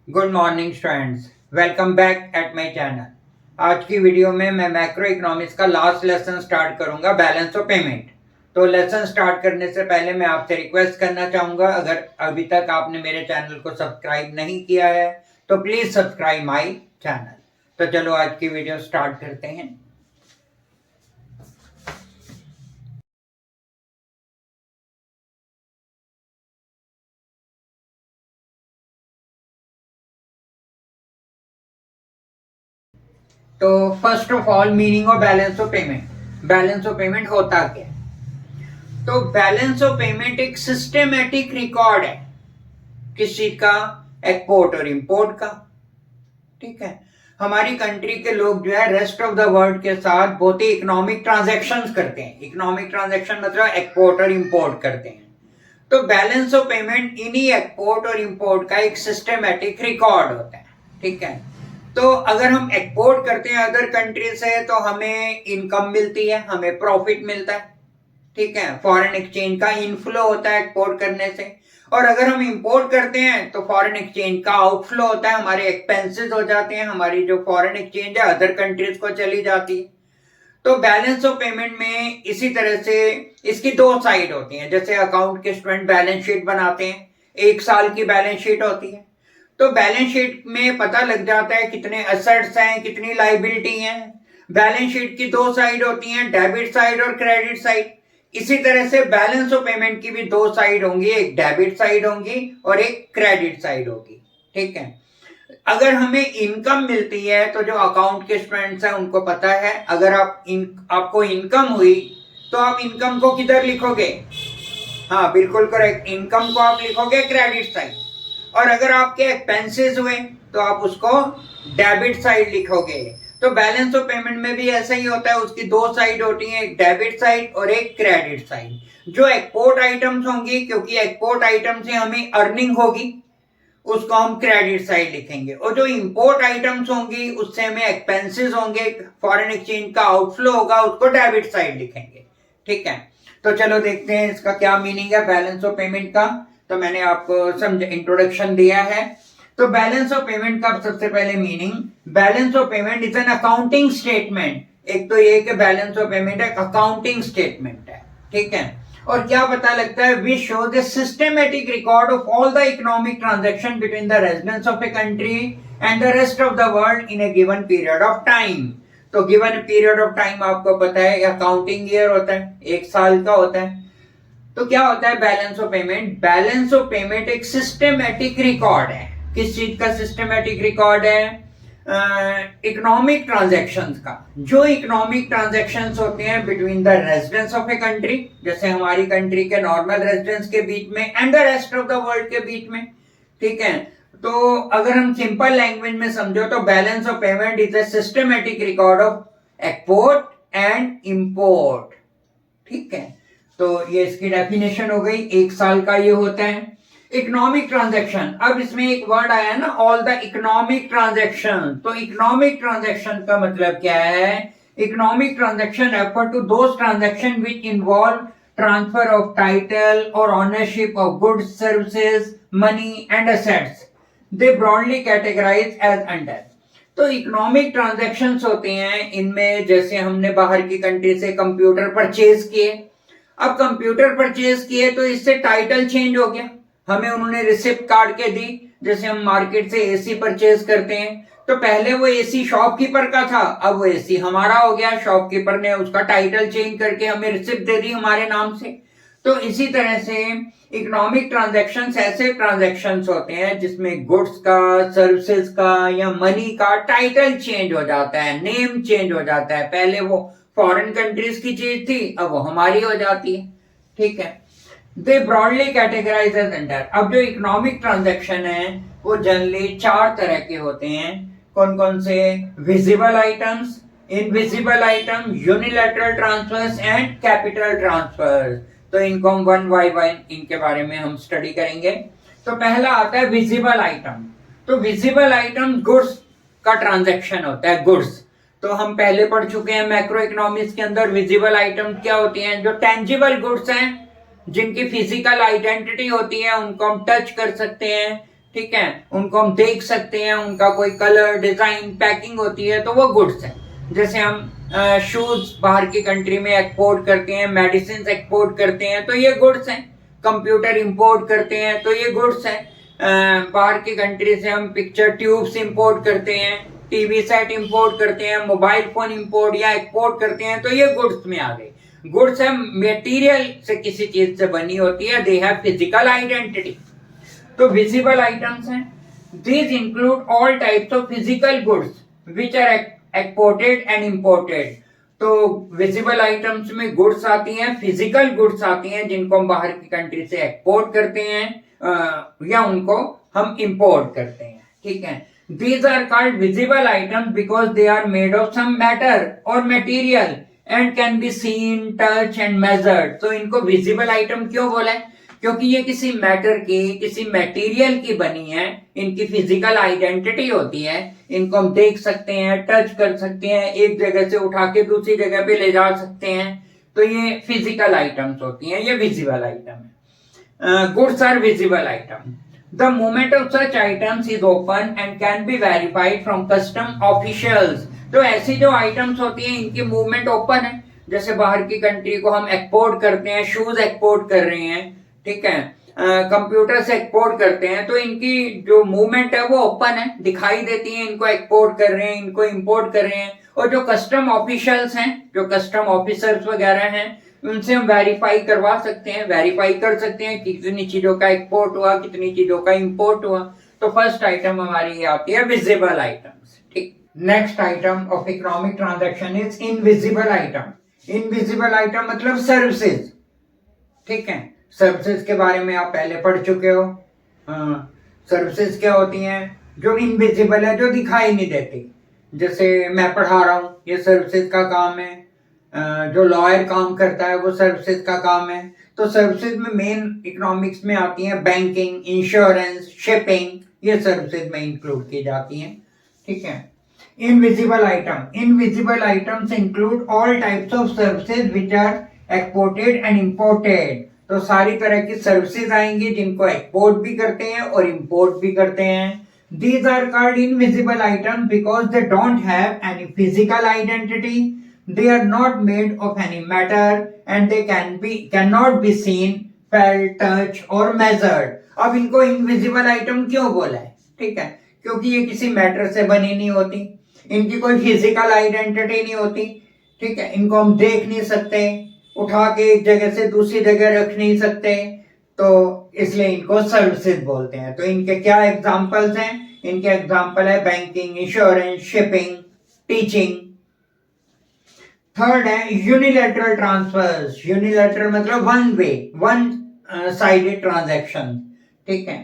Good morning students, welcome back at my channel. आज की video में मैं मैक्रो इकोनॉमिक्स का लास्ट लेसन स्टार्ट करूंगा, बैलेंस ऑफ पेमेंट। तो लेसन स्टार्ट करने से पहले मैं आपसे रिक्वेस्ट करना चाहूंगा, अगर अभी तक आपने मेरे चैनल को सब्सक्राइब नहीं किया है तो प्लीज सब्सक्राइब माय चैनल। तो चलो आज की वीडियो स्टार्ट करते हैं। तो first of all, meaning of balance of payment. Balance of payment होता क्या है? तो बैलेंस ऑफ पेमेंट एक सिस्टमेटिक रिकॉर्ड है किस चीज का? एक्सपोर्ट और इंपोर्ट का। ठीक है, हमारी कंट्री के लोग जो है रेस्ट ऑफ द वर्ल्ड के साथ बहुत ही इकोनॉमिक ट्रांजैक्शंस करते हैं। इकोनॉमिक ट्रांजैक्शन मतलब एक्सपोर्ट और इंपोर्ट करते हैं। तो बैलेंस ऑफ पेमेंट इन्हीं एक्सपोर्ट और इंपोर्ट का एक सिस्टमेटिक रिकॉर्ड होता है। ठीक है, तो अगर हम एक्सपोर्ट करते हैं अदर कंट्री से तो हमें इनकम मिलती है, हमें प्रॉफिट मिलता है। ठीक है, फॉरेन एक्सचेंज का इनफ्लो होता है एक्सपोर्ट करने से। और अगर हम इंपोर्ट करते हैं तो फॉरेन एक्सचेंज का आउटफ्लो होता है, हमारे एक्सपेंसेस हो जाते हैं, हमारी जो फॉरेन एक्सचेंज है अदर कंट्रीज को चली जाती है। तो बैलेंस ऑफ पेमेंट में इसी तरह से इसकी दो साइड होती हैं। जैसे अकाउंट के स्टूडेंट बैलेंस शीट बनाते हैं, एक साल की बैलेंस शीट होती है। तो बैलेंस शीट में पता लग जाता है कितने एसेट्स हैं, कितनी लाइबिलिटी हैं। बैलेंस शीट की दो साइड होती हैं, डेबिट साइड और क्रेडिट साइड। इसी तरह से बैलेंस ऑफ पेमेंट की भी दो साइड होंगी, एक डेबिट साइड होगी और एक क्रेडिट साइड होगी। ठीक है, अगर हमें इनकम मिलती है तो जो अकाउंट के स्टूडेंट्स हैं उनको पता है, अगर आपको इनकम हुई तो आप इनकम को किधर लिखोगे? हाँ बिल्कुल करेक्ट, इनकम को आप लिखोगे क्रेडिट साइड। और अगर आपके एक्सपेंसेस हुए तो आप उसको डेबिट साइड लिखोगे। तो बैलेंस ऑफ पेमेंट में भी ऐसा ही होता है, उसकी दो साइड होती है, एक डेबिट साइड और एक क्रेडिट साइड। जो एक्सपोर्ट आइटम्स होंगी, क्योंकि एक्सपोर्ट आइटम से हमें अर्निंग होगी, उसको हम क्रेडिट साइड लिखेंगे। और जो इंपोर्ट आइटम्स होंगी उससे हमें एक्सपेंसेस होंगे, फॉरेन एक्सचेंज का आउटफ्लो होगा, उसको डेबिट साइड लिखेंगे। ठीक है, तो चलो देखते हैं इसका क्या मीनिंग है बैलेंस ऑफ पेमेंट का। तो मैंने आपको समझ इंट्रोडक्शन दिया है। तो बैलेंस ऑफ पेमेंट का सबसे पहले meaning, balance of payment is an accounting statement. एक तो ये कि बैलेंस ऑफ पेमेंट एक अकाउंटिंग स्टेटमेंट है। ठीक है, और क्या पता लगता है? We show the systematic record of all the economic transaction between the residents of a country and the rest of the world in a given period of time. तो गिवन पीरियड ऑफ टाइम आपको पता है accounting year होता है, एक साल का होता है। तो क्या होता है balance of payment? Balance of payment एक सिस्टमेटिक रिकॉर्ड है। किस चीज का सिस्टमेटिक रिकॉर्ड है? इकोनॉमिक ट्रांजैक्शंस का। जो इकोनॉमिक ट्रांजैक्शंस होते हैं between the residents of a country, जैसे हमारी कंट्री के नॉर्मल रेजिडेंट्स के बीच में and the rest of the world के बीच में। ठीक है, तो अगर हम सिंपल लैंग्वेज में समझो तो balance of payment is a systematic record of export and import. ठीक है, तो ये इसकी डेफिनेशन हो गई, एक साल का ये होता है। इकोनॉमिक ट्रांजैक्शन, अब इसमें एक वर्ड आया है ना, ऑल द इकोनॉमिक ट्रांजैक्शन। तो इकोनॉमिक ट्रांजैक्शन का मतलब क्या है? Economic transaction refer to those transaction which involve transfer of title और ownership of goods, services, money and assets. They broadly categorise as under. तो इकोनॉमिक ट्रांजैक्शंस होते हैं, इनमें जैसे हमने बाहर की कंट्री से कंप्यूटर परचेज किए। अब कंप्यूटर परचेज किए तो इससे टाइटल चेंज हो गया, हमें उन्होंने रिसिप्ट काट के दी। जैसे हम मार्केट से एसी परचेज करते हैं तो पहले वो एसी शॉपकीपर का था, अब वो एसी हमारा हो गया। शॉपकीपर ने उसका टाइटल चेंज करके हमें रिसिप्ट दे दी हमारे नाम से। तो इसी तरह से इकोनॉमिक ट्रांजैक्शंस ऐसे ट्रांजैक्शंस होते हैं जिसमें गुड्स का, सर्विसेज का या मनी का टाइटल चेंज हो जाता है, नेम चेंज हो जाता है। पहले वो फॉरेन कंट्रीज की चीज थी, अब वो हमारी हो जाती है। ठीक है, दे ब्रॉडली कैटेगराइज एज अंडर। अब जो इकोनॉमिक ट्रांजैक्शन है वो जनरली चार तरह के होते हैं। कौन कौन से? Visible items, invisible item, unilateral transfers and capital transfers. तो इनको हम वन बाय वन इनके बारे में हम स्टडी करेंगे। तो पहला आता है विजिबल आइटम। तो विजिबल आइटम गुड्स का ट्रांजैक्शन होता है, गुड्स। तो हम पहले पढ़ चुके हैं मैक्रो इकोनॉमिक्स के अंदर विजिबल आइटम क्या होती हैं? जो टेंजिबल गुड्स हैं, जिनकी फिजिकल आइडेंटिटी होती है, उनको हम टच कर सकते हैं, ठीक है, उनको हम देख सकते हैं, उनका कोई कलर, डिजाइन, पैकिंग होती है, तो वो गुड्स है। जैसे हम शूज बाहर की कंट्री में एक्सपोर्ट करते हैं, मेडिसिन एक्सपोर्ट करते हैं, तो ये गुड्स हैं। कंप्यूटर इंपोर्ट करते हैं, तो ये गुड्स है। बाहर की कंट्री से हम पिक्चर ट्यूब्स इंपोर्ट करते हैं, टीवी सेट इंपोर्ट करते हैं, मोबाइल फोन इंपोर्ट या एक्सपोर्ट करते हैं, तो ये गुड्स में आ गए। गुड्स है मटेरियल से किसी चीज से बनी होती है, दे हैव फिजिकल आइडेंटिटी। तो विजिबल आइटम्स हैं, these include all types of physical goods which are exported and imported. तो विजिबल आइटम्स में गुड्स आती हैं, फिजिकल गुड्स आती हैं जिनको हम बाहर की कंट्री से एक्सपोर्ट करते हैं या उनको हम इंपोर्ट करते हैं, ठीक है। These are called visible items because they are made of some matter or material and can be seen, touched and measured. तो इनको visible item क्यों बोला है? क्योंकि ये किसी मैटर की, किसी मटेरियल की बनी है, इनकी फिजिकल आइडेंटिटी होती है, इनको हम देख सकते हैं, टच कर सकते हैं, एक जगह से उठा के दूसरी जगह पे ले जा सकते हैं, तो ये फिजिकल आइटम्स होती हैं, ये विजिबल आइटम है। Goods are visible item. The movement of such items is open and can be verified from custom officials. तो ऐसी जो आइटम्स होती हैं इनकी मूवमेंट ओपन है। जैसे बाहर की कंट्री को हम एक्सपोर्ट करते हैं, शूज एक्सपोर्ट कर रहे हैं, ठीक है, कंप्यूटर से एक्सपोर्ट करते हैं, तो इनकी जो मूवमेंट है वो ओपन है, दिखाई देती है, इनको एक्सपोर्ट कर रहे हैं, इनको इंपोर्ट कर रहे हैं। और जो कस्टम ऑफिशियल्स हैं, जो कस्टम ऑफिसर्स वगैरह हैं, उनसे हम वेरीफाई करवा सकते हैं, वेरीफाई कर सकते हैं कि कितनी चीजों का एक्सपोर्ट हुआ, कितनी चीजों का इंपोर्ट हुआ। तो फर्स्ट आइटम हमारी ये आती है विजिबल आइटम्स, ठीक। Next item of economic transaction is invisible item. Invisible item मतलब सर्विसेज, ठीक है। सर्विसेज के बारे में आप पहले पढ़ चुके हो। सर्विसेज क्या होती हैं? जो इनविजिबल है, जो दिखाई नहीं देती। जैसे मैं पढ़ा रहा हूं, ये सर्विसेज का काम है। जो लॉयर काम करता है वो सर्विसेज का काम है। तो सर्विसेज में मेन इकोनॉमिक्स में आती हैं बैंकिंग, इंश्योरेंस, शिपिंग, ये सर्विसेज में इंक्लूड की जाती हैं, ठीक है। Invisible item, invisible items include all types of services which are exported and imported. तो सारी तरह की सर्विसेज आएंगी जिनको एक्सपोर्ट भी करते हैं और इंपोर्ट भी करते हैं। These are called invisible items because they don't have any physical identity. They are not made of any matter and they cannot be seen, felt, touched or measured. अब इनको invisible item क्यों बोला है? ठीक है, क्योंकि ये किसी मैटर से बनी नहीं होती, इनकी कोई फिजिकल आइडेंटिटी नहीं होती, ठीक है। इनको हम देख नहीं सकते, उठा के एक जगह से दूसरी जगह रख नहीं सकते, तो इसलिए इनको सर्विसेज बोलते हैं। तो इनके क्या एग्जांपल्स हैं? इनके एग्जांपल है banking, insurance, shipping, teaching. Third है यूनिलैटरल ट्रांसफर्स। यूनिलैटरल मतलब one way, one sided transaction, ठीक है।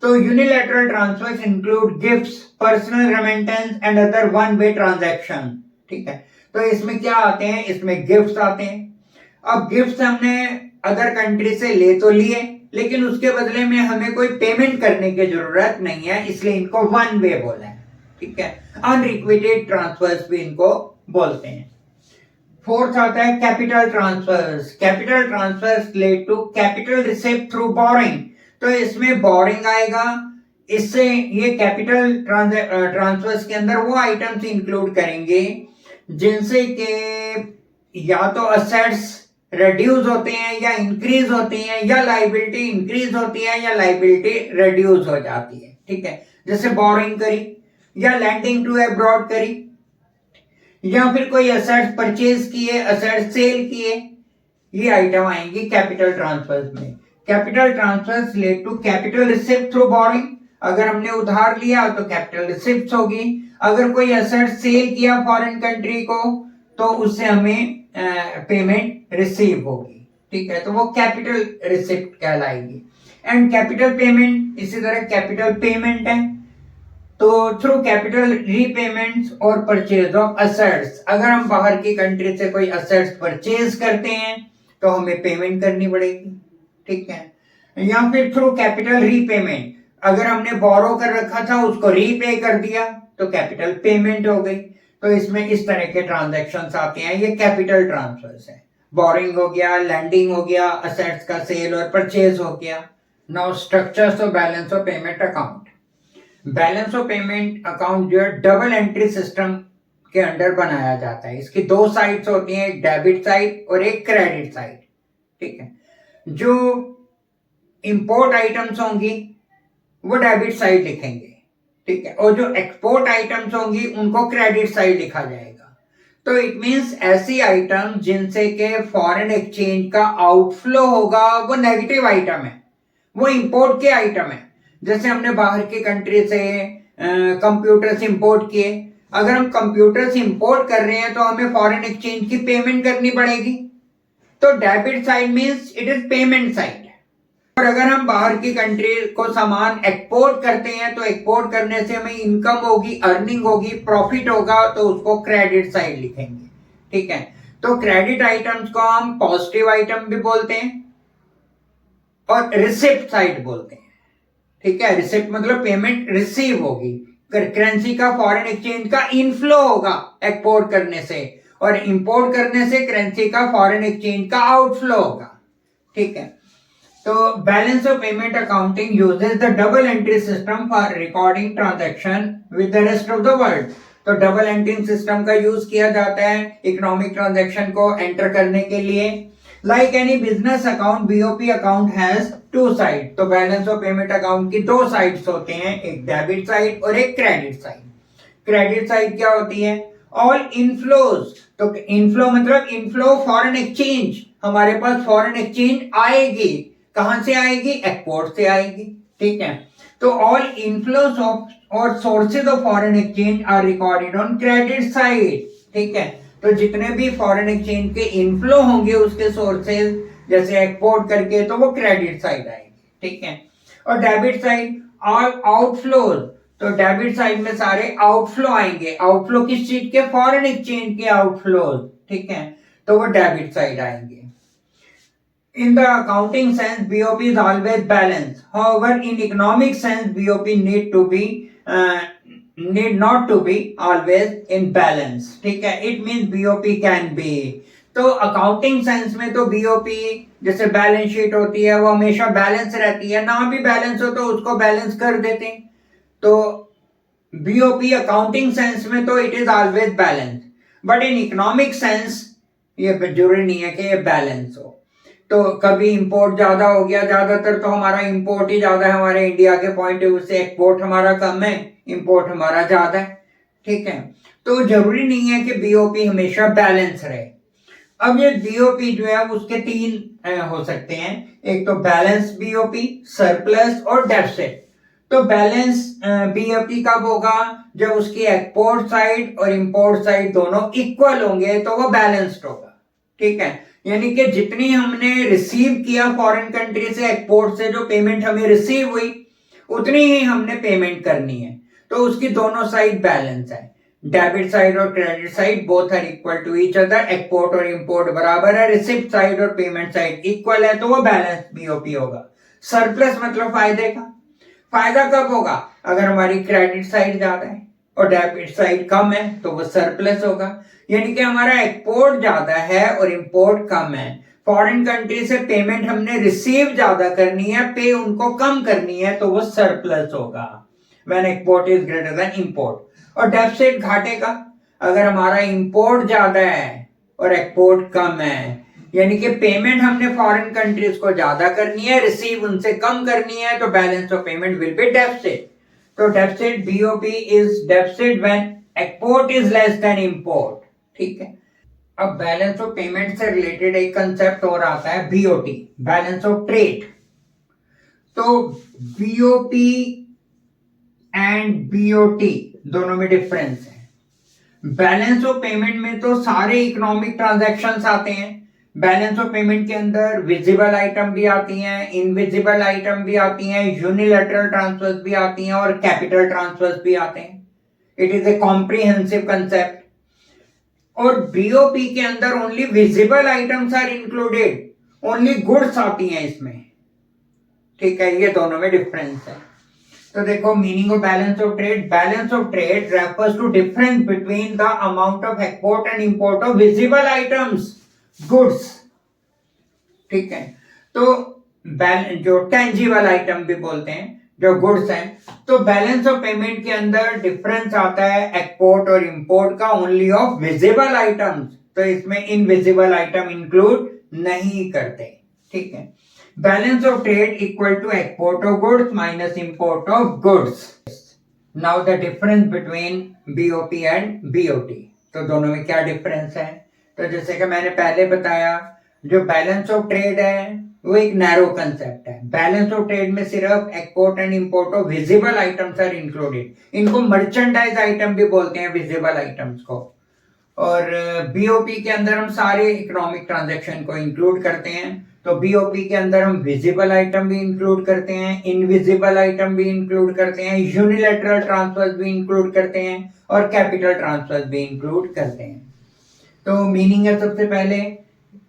तो unilateral transfers include gifts, personal remittance and other one way transaction, ठीक है। तो इसमें क्या आते हैं? इसमें गिफ्ट्स आते हैं। अब गिफ्ट्स हमने अदर कंट्री से ले तो लिए, लेकिन उसके बदले में हमें कोई पेमेंट करने की जरूरत नहीं है, इसलिए इनको वन वे बोला है, ठीक है। अनरिक्विटेड ट्रांसफर्स भी इनको बोलते हैं। फोर्थ आता है capital transfers. Capital transfers relate to capital received through borrowing. तो इसमें बोरिंग आएगा, इससे ये कैपिटल ट्रांसफर्स के अंदर वो आइटम्स इंक्लूड करेंगे जिनसे के या तो असेट्स रेड्यूस होते हैं या इंक्रीज होते हैं, या लाइबिलिटी इंक्रीज होती है या लाइबिलिटी रेड्यूस हो जाती है, ठीक है। जैसे बोरिंग करी या लैंडिंग टू अब्रॉड करी, या फिर कोई असेट्स परचेज किए, असेट्स सेल किए, ये आइटम आएंगी कैपिटल ट्रांसफर्स में। Capital transfers relate to capital receipt through borrowing. अगर हमने उधार लिया तो कैपिटल रिसिप्ट होगी। अगर कोई असेट सेल किया फॉरेन कंट्री को तो उससे हमें पेमेंट रिसीव होगी, ठीक है। तो वो कैपिटल रिसिप्ट कहलाएगी। एंड कैपिटल पेमेंट इसी तरह कैपिटल पेमेंट है। तो थ्रू कैपिटल रीपेमेंट्स और परचेज ऑफ असेट्स, अगर हम बाहर की कंट्री से कोई असेट्स परचेज करते हैं तो हमें पेमेंट करनी पड़ेगी, ठीक है। या फिर थ्रू कैपिटल रीपेमेंट, अगर हमने बोरो कर रखा था उसको रीपे कर दिया तो कैपिटल पेमेंट हो गई। तो इसमें इस तरह के ट्रांजैक्शंस आते हैं, ये कैपिटल ट्रांसफर्स है। बोरिंग हो गया, लैंडिंग हो गया, असेट्स का सेल और परचेज हो गया। Now structures of balance of payment account. Balance of payment account जो है डबल एंट्री सिस्टम के अंडर बनाया जाता है। इसकी दो साइड्स होती हैं, एक डेबिट साइड और एक क्रेडिट साइड। ठीक है, जो इंपोर्ट आइटम्स होंगी वो डेबिट साइड लिखेंगे, ठीक है, और जो एक्सपोर्ट आइटम्स होंगी उनको क्रेडिट साइड लिखा जाएगा। तो इट मींस ऐसी आइटम जिनसे के फॉरेन एक्सचेंज का आउटफ्लो होगा वो नेगेटिव आइटम है, वो इंपोर्ट के आइटम है। जैसे हमने बाहर की कंट्री से कंप्यूटर्स इंपोर्ट किए, अगर हम कंप्यूटर्स इंपोर्ट कर रहे हैं तो हमें फॉरेन एक्सचेंज की पेमेंट करनी पड़ेगी। तो debit side means it is payment side. और अगर हम बाहर की कंट्री को सामान एक्सपोर्ट करते हैं तो एक्सपोर्ट करने से हमें इनकम होगी, अर्निंग होगी, प्रॉफिट होगा, तो उसको क्रेडिट साइड लिखेंगे। ठीक है, तो क्रेडिट आइटम्स को हम पॉजिटिव आइटम भी बोलते हैं और रिसिप्ट साइड बोलते हैं। ठीक है, रिसिप्ट मतलब पेमेंट रिसीव होगी, करेंसी का फॉरेन एक्सचेंज का इनफ्लो होगा एक्सपोर्ट करने से, और इंपोर्ट करने से करेंसी का फॉरेन एक्सचेंज का आउटफ्लो होगा। ठीक है, तो balance of payment accounting uses the double entry system for recording transaction with the rest of the world. तो डबल एंट्री सिस्टम का यूज किया जाता है इकोनॉमिक ट्रांजैक्शन को एंटर करने के लिए। Like any business account, BOP account has two side. तो बैलेंस ऑफ पेमेंट अकाउंट की दो साइड्स होते हैं, एक डेबिट साइड और एक क्रेडिट साइड। क्रेडिट साइड क्या होती है? All inflows. तो इनफ्लो मतलब इनफ्लो फॉरेन एक्सचेंज, हमारे पास फॉरेन एक्सचेंज आएगी, कहां से आएगी? एक्सपोर्ट से आएगी। ठीक है, तो ऑल इनफ्लोज ऑफ और sources of foreign exchange are recorded on credit side. ठीक है, तो जितने भी फॉरेन एक्सचेंज के इनफ्लो होंगे उसके सोर्सेज जैसे एक्सपोर्ट करके, तो वो क्रेडिट साइड आएगी। ठीक है, और डेबिट साइड ऑल आउटफ्लोज। तो डेबिट साइड में सारे आउटफ्लो आएंगे। आउटफ्लो किस चीज के? फॉरेन एक्सचेंज के आउटफ्लोज। ठीक है, तो वो डेबिट साइड आएंगे। In the accounting sense, BOP is always balanced. However, in economic sense, BOP need not to be always in balance. ठीक है, it means BOP can be. तो अकाउंटिंग सेंस में तो BOP जैसे बैलेंस शीट होती है वो हमेशा बैलेंस रहती है, ना भी बैलेंस हो तो उसको बैलेंस कर देते हैं। तो BOP अकाउंटिंग सेंस में तो it is always balance, but in economic sense ये जरूरी नहीं है कि ये बैलेंस हो। तो कभी इंपोर्ट ज्यादा हो गया, ज्यादातर तो हमारा इंपोर्ट ही ज्यादा है हमारे इंडिया के पॉइंट ऑफ व्यू से, एक्सपोर्ट हमारा कम है, इंपोर्ट हमारा ज्यादा है। ठीक है, तो जरूरी नहीं है कि बीओपी हमेशा बैलेंस रहे। अब ये बीओपी जो है उसके तीन हो सकते हैं, एक तो बैलेंस बीओपी, सरप्लस और डेफिसिट। तो बैलेंस बीओपी कब होगा? जब उसकी एक्सपोर्ट साइड और इंपोर्ट साइड दोनों इक्वल होंगे तो वो बैलेंस्ड होगा। ठीक है, यानी कि जितनी हमने रिसीव किया फॉरेन कंट्री से, एक्सपोर्ट से जो पेमेंट हमें रिसीव हुई उतनी ही हमने पेमेंट करनी है, तो उसकी दोनों साइड बैलेंस है। डेबिट साइड और credit side both are equal to each other, export और इंपोर्ट बराबर है, रिसिप्ट साइड और पेमेंट साइड इक्वल है, तो वो बैलेंस बीओपी होगा। सरप्लस मतलब फायदे का। फायदा कब होगा? अगर हमारी क्रेडिट साइड ज्यादा है और डेबिट साइड कम है तो वो सरप्लस होगा। यानी कि हमारा एक्सपोर्ट ज्यादा है और इंपोर्ट कम है, फॉरेन कंट्री से पेमेंट हमने रिसीव ज्यादा करनी है, पे उनको कम करनी है, तो वो सरप्लस होगा when export is greater than import. और डेफिसिट घाटे का, अगर हमारा इंपोर्ट ज्यादा है और एक्सपोर्ट कम है, यानी कि पेमेंट हमने फॉरेन कंट्रीज को ज्यादा करनी है, रिसीव उनसे कम करनी है, तो balance of payment will be deficit. तो deficit BOP is deficit when export is less than import. ठीक है, अब बैलेंस ऑफ पेमेंट से रिलेटेड एक कंसेप्ट और आता है बीओटी, बैलेंस ऑफ ट्रेड। तो बीओपी एंड बीओटी दोनों में डिफरेंस है। बैलेंस ऑफ पेमेंट में तो सारे इकोनॉमिक ट्रांजैक्शंस आते हैं। बैलेंस ऑफ पेमेंट के अंदर विजिबल आइटम भी आती हैं, इनविजिबल आइटम भी आती हैं, यूनिलैटरल ट्रांसफर्स भी आती हैं और कैपिटल ट्रांसफर्स भी आते हैं। It is a comprehensive concept. और बीओपी के अंदर only visible items are included, only goods आती हैं इसमें। ठीक है, ये दोनों में डिफरेंस है। तो देखो meaning of balance of trade. Balance of trade refers to difference between the amount of export and import of visible items, goods. ठीक है, तो जो टेंजिबल आइटम भी बोलते हैं, जो गुड्स हैं, तो बैलेंस ऑफ पेमेंट के अंदर डिफरेंस आता है एक्सपोर्ट और इंपोर्ट का ओनली ऑफ विजिबल आइटम्स, तो इसमें इनविजिबल आइटम इंक्लूड नहीं करते, ठीक है। Balance of trade equal to export of goods minus import of goods. Now the difference between BOP and BOT, तो दोनों में क्या डिफरेंस है? तो जैसे कि मैंने पहले बताया, जो बैलेंस ऑफ ट्रेड है वो एक नैरो कंसेप्ट है। बैलेंस ऑफ ट्रेड में सिर्फ export and import of visible items are included, इनको मर्चेंडाइज आइटम भी बोलते हैं विजिबल आइटम्स को। और बीओपी के अंदर हम सारे इकोनॉमिक ट्रांजैक्शन को इंक्लूड करते हैं, तो बीओपी के अंदर हम विजिबल आइटम भी इंक्लूड करते हैं, इनविजिबल आइटम भी इंक्लूड करते हैं, यूनिलैटरल ट्रांसफर्स भी इंक्लूड करते हैं और कैपिटल ट्रांसफर्स भी इंक्लूड करते हैं। तो मीनिंग है, सबसे पहले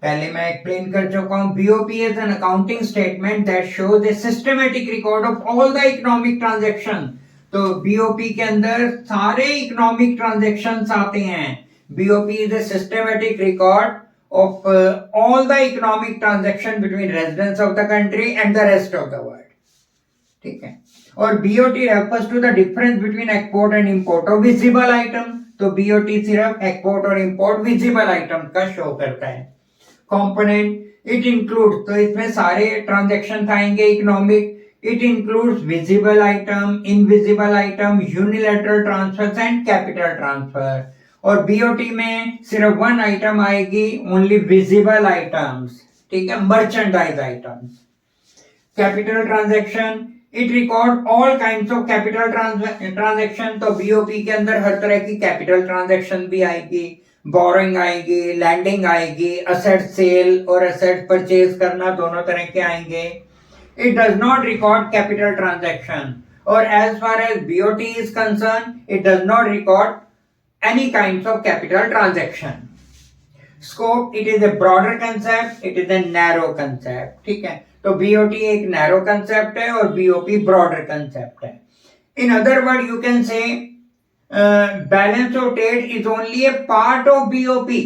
मैं एक्सप्लेन कर चुका हूं, BOP is an accounting statement that shows A systematic record of all the economic transaction. तो बीओपी के अंदर सारे इकोनॉमिक ट्रांजैक्शंस आते हैं। BOP is a systematic record of all the economic transaction between residents of the country and the rest of the world, ठीक है। और BOT refers to the difference between export and import of visible item, तो BOT सिर्फ export और import visible item का show करता है। Component it includes, तो इसमें सारे ट्रांजेक्शन आएंगे economic, it includes visible item, invisible item, unilateral transfers and capital transfer। और बीओटी में सिर्फ वन आइटम आएगी, ओनली विजिबल आइटम्स, ठीक है, merchandise items. Capital transaction it record all kinds of capital transaction, तो बीओपी के अंदर हर तरह की कैपिटल ट्रांजैक्शन भी आएगी, बोरोइंग आएगी, लैंडिंग आएगी, असेट सेल और असेट परचेज करना दोनों तरह के आएंगे। It does not record capital transaction, और as far as BOT is concern it does not record any kinds of capital transaction। Scope it is a broader concept, it is a narrow concept, ठीक है। तो BOT एक narrow concept है और BOP broader concept है। In other word you can say balance of trade is only a part of BOP।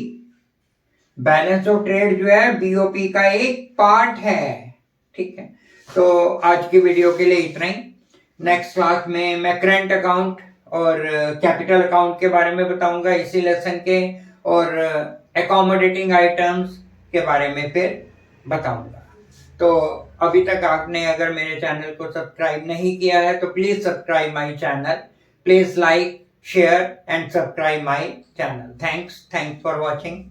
Balance of trade जो है BOP का एक पार्ट है, ठीक है। तो आज की वीडियो के लिए इतना ही। नेक्स्ट क्लास में मैं करंट अकाउंट और कैपिटल अकाउंट के बारे में बताऊंगा इसी लेसन के, और अकोमोडेटिंग आइटम्स के बारे में फिर बताऊंगा। तो अभी तक आपने अगर मेरे चैनल को सब्सक्राइब नहीं किया है तो please subscribe my channel, please like, share and subscribe my channel. Thanks for watching.